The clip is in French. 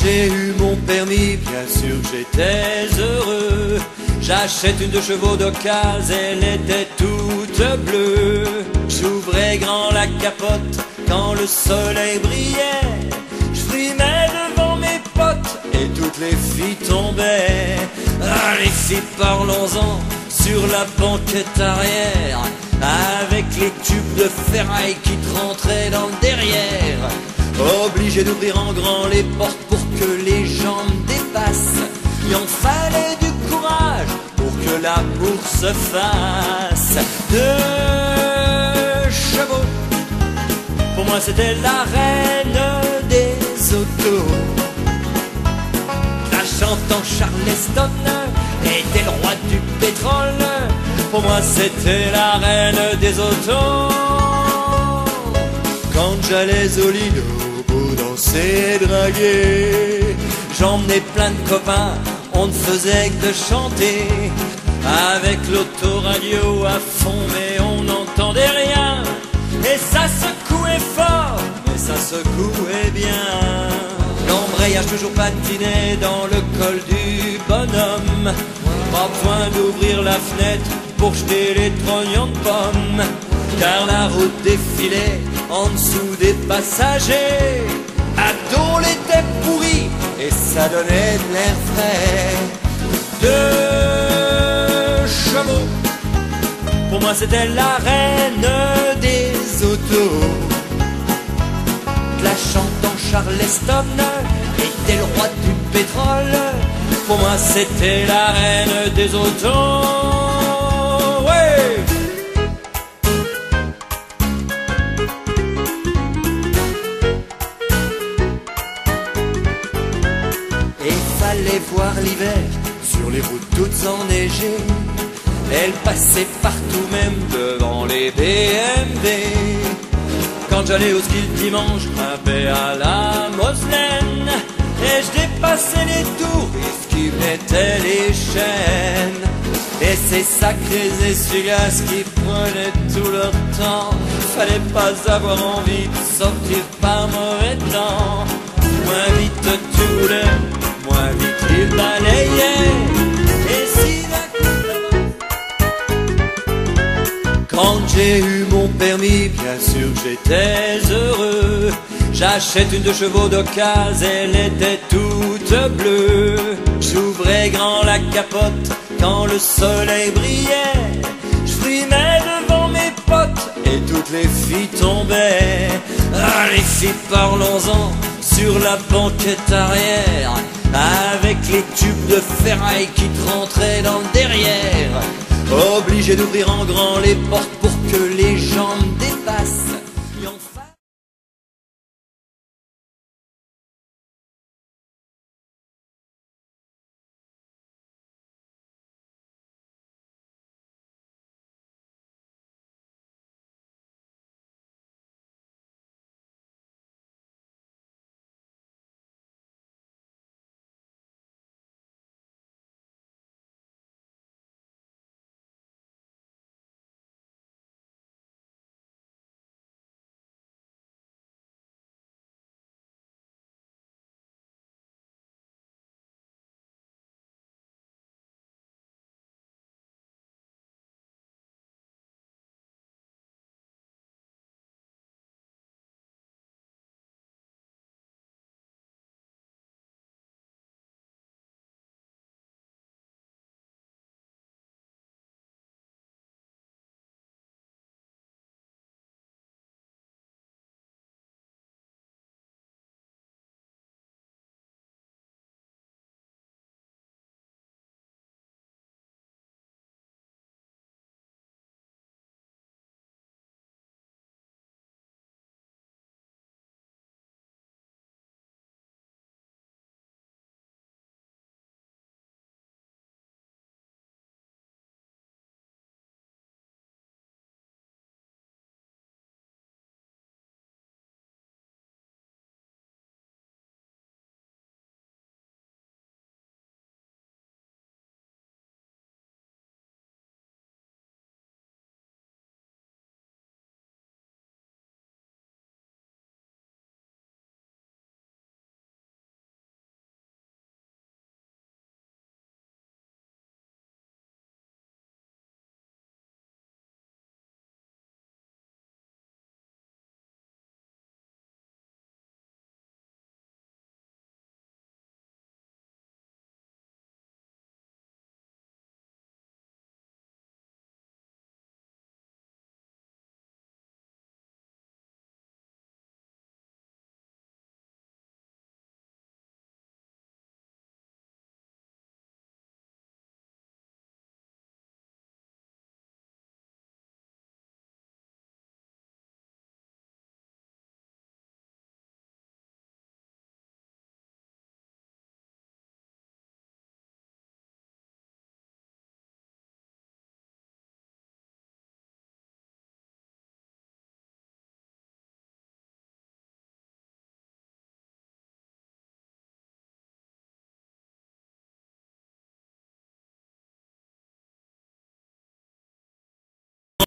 j'ai eu mon permis, bien sûr j'étais heureux. J'achète une de chevaux d'occasion, elle était toute bleue. J'ouvrais grand la capote quand le soleil brillait. Je frimais devant mes potes et toutes les filles tombaient. Ah, les filles, parlons-en sur la banquette arrière, avec les tubes de ferraille qui te rentraient dans le derrière. Obligé d'ouvrir en grand les portes pour que les jambes dépassent. Il en fallait du courage pour que la bourse se fasse. Deux chevaux, pour moi c'était la reine des autos. La chantant Charleston était le roi du pétrole. Pour moi c'était la reine des autos. Quand j'allais au Lido pour danser et draguer, j'emmenais plein de copains, on ne faisait que de chanter. Avec l'autoradio à fond mais on n'entendait rien. Et ça secouait fort, et ça secouait bien. L'embrayage toujours patiné dans le col du bonhomme. Pas besoin d'ouvrir la fenêtre pour jeter les trognons de pommes, car la route défilait en dessous des passagers. À dos l'été pourri et ça donnait de l'air frais. Deux chevaux, pour moi c'était la reine des autos. La chantant Charleston était le roi du pétrole. Pour moi c'était la reine des autos. Ouais. Et fallait voir l'hiver sur les routes toutes enneigées. Elle passait partout, même devant les BMW. Quand j'allais au ski le dimanche, je grimpais à la Moselaine et je dépassais les touristes qui mettaient les chaînes. Et ces sacrés essuie-glaces qui prenaient tout leur temps, fallait pas avoir envie de sortir par mauvais temps. Moins vite tu roulais, moins vite il balayait. Et si quand j'ai eu mon permis, bien sûr j'étais heureux. J'achète une de chevaux d'occasion, elle était toute bleue. J'ouvrais grand la capote quand le soleil brillait. Je frimais devant mes potes et toutes les filles tombaient. Ah, les filles, parlons-en sur la banquette arrière, avec les tubes de ferraille qui te rentraient dans le derrière. Obligé d'ouvrir en grand les portes pour que les jambes dépassent.